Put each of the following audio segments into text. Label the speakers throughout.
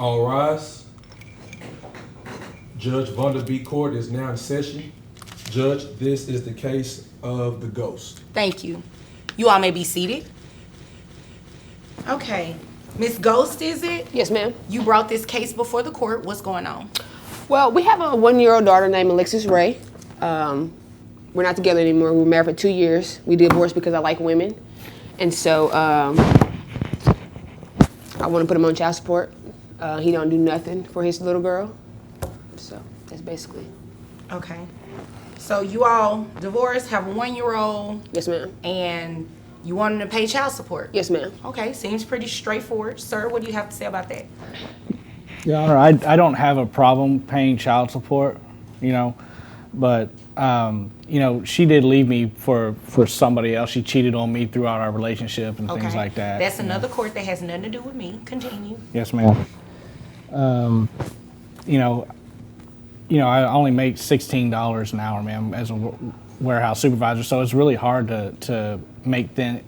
Speaker 1: All rise. Judge Vonda B. Court is now in session. Judge, this is the case of the ghost.
Speaker 2: Thank you. You all may be seated. Okay. Miss Ghost, is it?
Speaker 3: Yes, ma'am.
Speaker 2: You brought this case before the court. What's going on?
Speaker 3: Well, we have a 1-year-old daughter named Alexis Ray. We're not together anymore. We were married for 2 years. We divorced because I like women. And so I want to put him on child support. He don't do nothing for his little girl. So that's basically.
Speaker 2: Okay. So you all divorced, have a 1-year-old.
Speaker 3: Yes, ma'am.
Speaker 2: And you want him to pay child support?
Speaker 3: Yes, ma'am.
Speaker 2: Okay, seems pretty straightforward. Sir, what do you have to say about that?
Speaker 4: Your Honor, I don't have a problem paying child support, but, she did leave me for somebody else. She cheated on me throughout our relationship and things like that.
Speaker 2: That's another court that has nothing to do with me. Continue.
Speaker 4: Yes, ma'am. I only make $16 an hour, ma'am, as a warehouse supervisor, so it's really hard to make the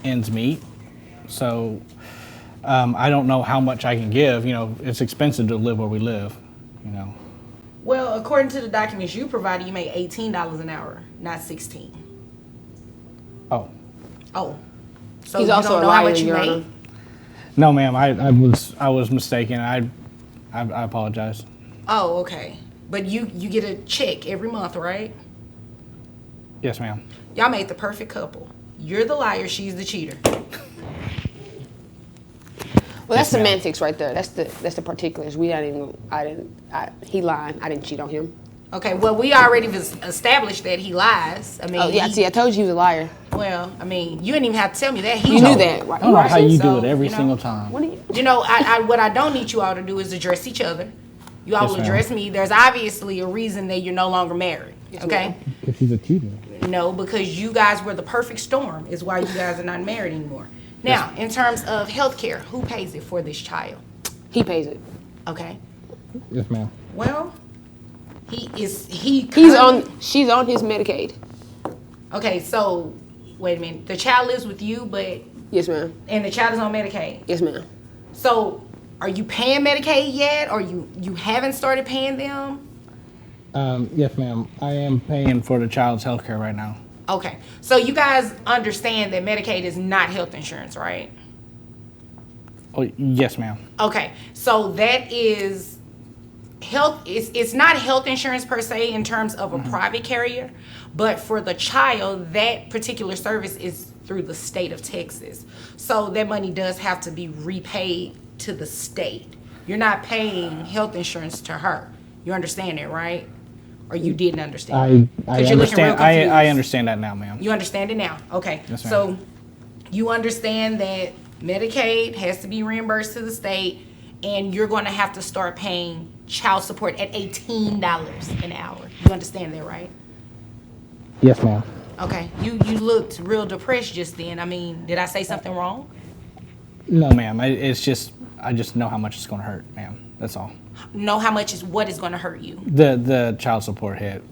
Speaker 4: ends meet. So I don't know how much I can give. It's expensive to live where we live,
Speaker 2: Well, according to the documents you provided, you make $18 an hour, not $16.
Speaker 4: Oh.
Speaker 2: Oh. So
Speaker 3: He's
Speaker 2: you
Speaker 3: also
Speaker 2: don't
Speaker 3: a
Speaker 2: know how
Speaker 3: liar,
Speaker 2: much you
Speaker 3: Your
Speaker 2: make?
Speaker 3: Honor.
Speaker 4: No, ma'am, I was mistaken. I apologize.
Speaker 2: Oh, okay. But you get a check every month, right?
Speaker 4: Yes, ma'am.
Speaker 2: Y'all made the perfect couple. You're the liar, she's the cheater.
Speaker 3: Well, that's
Speaker 4: Yes, ma'am.
Speaker 3: semantics right there. That's the particulars. He lied. I didn't cheat on him.
Speaker 2: Okay, well, we already established that he lies. I mean,
Speaker 3: Oh, yeah, see, I told you he was a liar.
Speaker 2: Well, I mean, you didn't even have to tell me that. He
Speaker 3: You
Speaker 2: told
Speaker 3: knew
Speaker 2: me.
Speaker 3: that, right?
Speaker 4: I don't know how you do
Speaker 2: So,
Speaker 4: it every
Speaker 2: you know,
Speaker 4: single time.
Speaker 3: What are you?
Speaker 2: What I don't need you all to do is address each other. You all
Speaker 4: Yes,
Speaker 2: will
Speaker 4: ma'am.
Speaker 2: address me. There's obviously a reason that you're no longer married.
Speaker 3: Yes,
Speaker 2: Okay?
Speaker 3: ma'am.
Speaker 4: Because he's a cheater.
Speaker 2: No, because you guys were the perfect storm is why you guys are not married anymore. Now, in terms of health care, who pays it for this child?
Speaker 3: He pays it.
Speaker 2: Okay.
Speaker 4: Yes, ma'am.
Speaker 2: Well, she's
Speaker 3: She's on his Medicaid.
Speaker 2: Okay, so wait a minute. The child lives with you, but
Speaker 3: Yes, ma'am.
Speaker 2: and the child is on Medicaid.
Speaker 3: Yes, ma'am.
Speaker 2: So are you paying Medicaid yet, or you haven't started paying them?
Speaker 4: Yes, ma'am. I am paying for the child's health care right now.
Speaker 2: Okay, so you guys understand that Medicaid is not health insurance, right?
Speaker 4: Oh, yes, ma'am.
Speaker 2: Okay, so that is health. It's not health insurance per se in terms of a private carrier, but for the child, that particular service is through the state of Texas. So that money does have to be repaid to the state. You're not paying health insurance to her. You understand that, right? Or you didn't understand?
Speaker 4: I
Speaker 2: 'Cause you're looking real
Speaker 4: understand. I
Speaker 2: confused.
Speaker 4: understand that now, ma'am.
Speaker 2: You understand it now? Okay.
Speaker 4: Yes, ma'am.
Speaker 2: So you understand that Medicaid has to be reimbursed to the state, and you're going to have to start paying child support at $18 an hour. You understand that, right?
Speaker 4: Yes, ma'am.
Speaker 2: Okay. You looked real depressed just then. I mean, did I say something wrong?
Speaker 4: No, ma'am. I just know how much it's going to hurt, ma'am. That's all.
Speaker 2: Know how much is what is going to hurt you.
Speaker 4: The child support hit.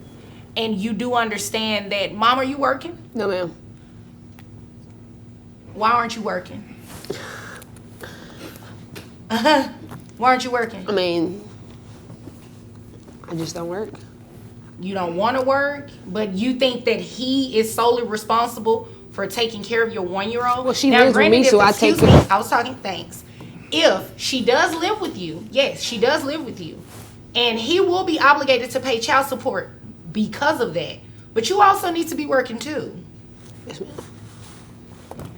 Speaker 2: And you do understand that, Mom, are you working?
Speaker 3: No, ma'am.
Speaker 2: Why aren't you working? Why aren't you working?
Speaker 3: I mean, I just don't work.
Speaker 2: You don't want to work, but you think that he is solely responsible for taking care of your 1-year-old?
Speaker 3: Well, she lives with me, so I take
Speaker 2: excuse
Speaker 3: care.
Speaker 2: me, I was talking, thanks. If she does live with you, yes, she does live with you, and he will be obligated to pay child support because of that. But you also need to be working too.
Speaker 3: Yes, ma'am.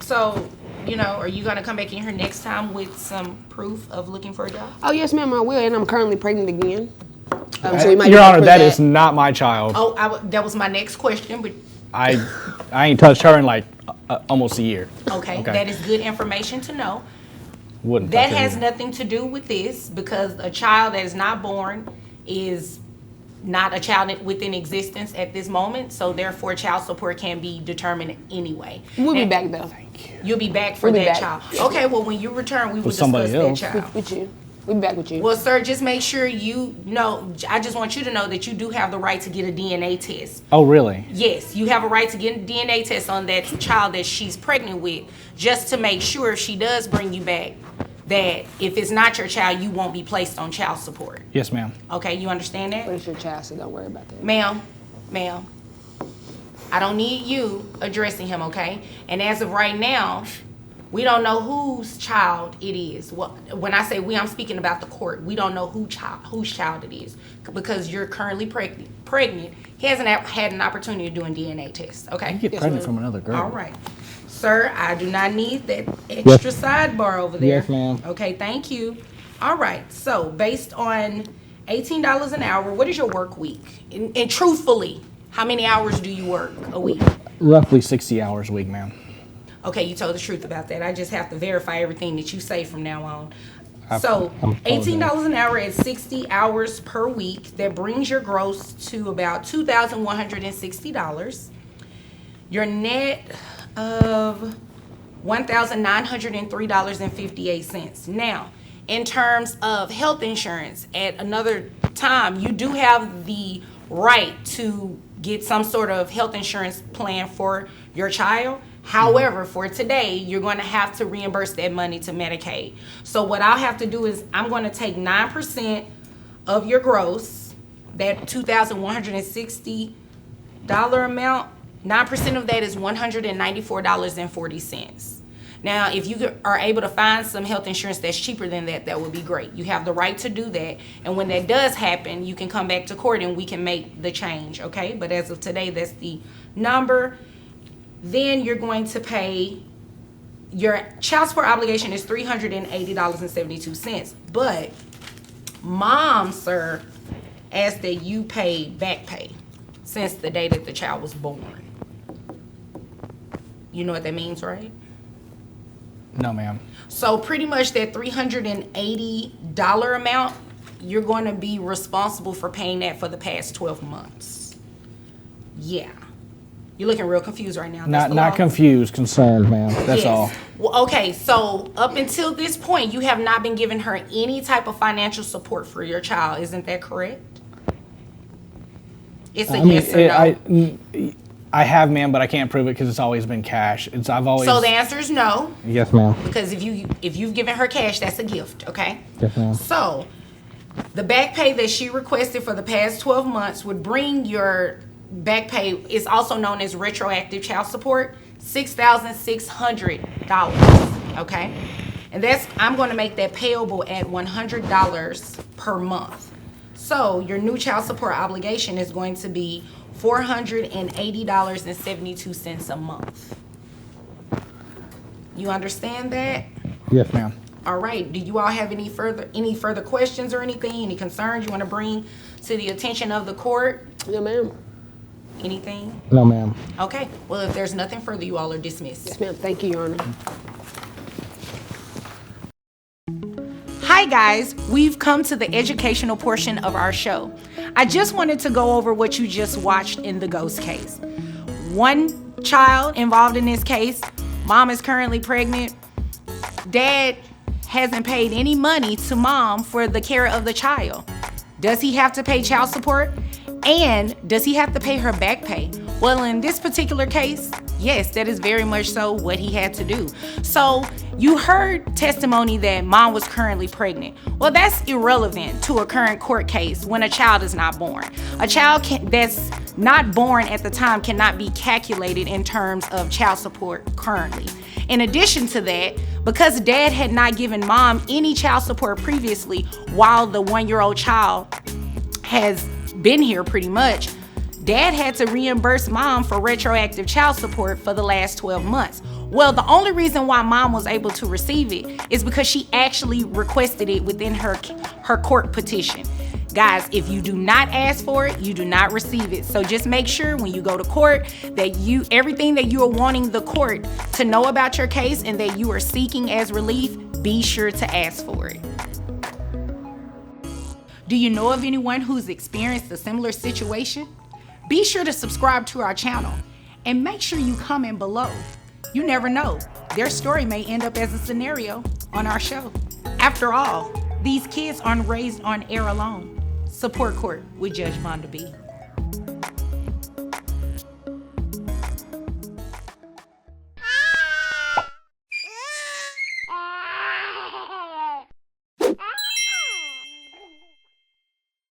Speaker 2: So, are you going to come back in here next time with some proof of looking for a job?
Speaker 3: Oh, yes, ma'am, I will, and I'm currently pregnant again. So we might
Speaker 4: Your
Speaker 3: get
Speaker 4: Honor,
Speaker 3: for
Speaker 4: that is not my child.
Speaker 2: Oh, that was my next question, but
Speaker 4: I ain't touched her in like almost a year.
Speaker 2: okay, that is good information to know.
Speaker 4: Wouldn't
Speaker 2: That
Speaker 4: touch her
Speaker 2: has
Speaker 4: either.
Speaker 2: nothing to do with this because a child that is not born is not a child within existence at this moment. So therefore, child support can be determined anyway.
Speaker 3: We'll be
Speaker 2: And
Speaker 3: back, though.
Speaker 2: You'll be back for
Speaker 3: We'll be
Speaker 2: that
Speaker 3: back.
Speaker 2: child. Okay, well, when you return, we will discuss
Speaker 4: somebody
Speaker 2: that
Speaker 4: else.
Speaker 2: child.
Speaker 3: With you. We'll be back with you.
Speaker 2: Well, sir, just make sure you know. I just want you to know that you do have the right to get a DNA test.
Speaker 4: Oh, really?
Speaker 2: Yes, you have a right to get a DNA test on that child that she's pregnant with, just to make sure if she does bring you back, that if it's not your child, you won't be placed on child support.
Speaker 4: Yes, ma'am.
Speaker 2: Okay, you understand that?
Speaker 3: But it's your child, so don't worry about that.
Speaker 2: Ma'am, I don't need you addressing him, okay? And as of right now, we don't know whose child it is. Well, when I say we, I'm speaking about the court. We don't know whose child it is because you're currently pregnant. He hasn't had an opportunity of doing DNA tests, okay?
Speaker 4: You get pregnant from another girl.
Speaker 2: All right. Sir, I do not need that extra sidebar over there.
Speaker 4: Yes, ma'am.
Speaker 2: Okay, thank you. All right, so based on $18 an hour, what is your work week? And truthfully, how many hours do you work a week?
Speaker 4: Roughly 60 hours a week, ma'am.
Speaker 2: Okay, you told the truth about that. I just have to verify everything that you say from now on.
Speaker 4: I'm
Speaker 2: $18 an hour at 60 hours per week. That brings your gross to about $2,160. Your net of $1,903.58. Now, in terms of health insurance, at another time, you do have the right to get some sort of health insurance plan for your child. However, for today, you're going to have to reimburse that money to Medicaid. So what I'll have to do is I'm going to take 9% of your gross, that $2,160 amount. 9% of that is $194.40. Now, if you are able to find some health insurance that's cheaper than that, that would be great. You have the right to do that. And when that does happen, you can come back to court and we can make the change, okay? But as of today, that's the number. Then you're going to pay, your child support obligation is $380.72. But mom, sir, asked that you pay back pay since the day that the child was born. You know what that means, right?
Speaker 4: No, ma'am.
Speaker 2: So pretty much that $380 amount, you're going to be responsible for paying that for the past 12 months. Yeah. You're looking real confused right now.
Speaker 4: Not confused, concerned, ma'am. That's
Speaker 2: Yes.
Speaker 4: all.
Speaker 2: Well, okay, so up until this point, you have not been giving her any type of financial support for your child. Isn't that correct? It's a yes or no.
Speaker 4: I have, ma'am, but I can't prove it because it's always been cash. I've always.
Speaker 2: So the answer is no.
Speaker 4: Yes, ma'am.
Speaker 2: Because if you've given her cash, that's a gift, okay?
Speaker 4: Yes, ma'am.
Speaker 2: So the back pay that she requested for the past 12 months would bring your back pay, is also known as retroactive child support, $6,600, okay? And I'm going to make that payable at $100 per month. So your new child support obligation is going to be $480.72 a month. You understand that?
Speaker 4: Yes, ma'am.
Speaker 2: All right. Do you all have any further questions or anything? Any concerns you want to bring to the attention of the court?
Speaker 3: No, ma'am.
Speaker 2: Anything?
Speaker 4: No, ma'am.
Speaker 2: Okay. Well, if there's nothing further, you all are dismissed.
Speaker 3: Yes, ma'am. Thank you, Your Honor.
Speaker 2: Hi guys, we've come to the educational portion of our show. I just wanted to go over what you just watched in the Ghost case. One child involved in this case, mom is currently pregnant. Dad hasn't paid any money to mom for the care of the child. Does he have to pay child support? And does he have to pay her back pay? Well, in this particular case, yes, that is very much so what he had to do. So you heard testimony that mom was currently pregnant. Well, that's irrelevant to a current court case when a child is not born. A child that's not born at the time cannot be calculated in terms of child support currently. In addition to that, because dad had not given mom any child support previously while the 1-year-old child has been here pretty much, dad had to reimburse mom for retroactive child support for the last 12 months. Well, the only reason why mom was able to receive it is because she actually requested it within her court petition. Guys, if you do not ask for it, you do not receive it. So just make sure when you go to court that everything that you are wanting the court to know about your case and that you are seeking as relief, be sure to ask for it. Do you know of anyone who's experienced a similar situation? Be sure to subscribe to our channel and make sure you comment below. You never know, their story may end up as a scenario on our show. After all, these kids aren't raised on air alone. Support Court with Judge Vonda B.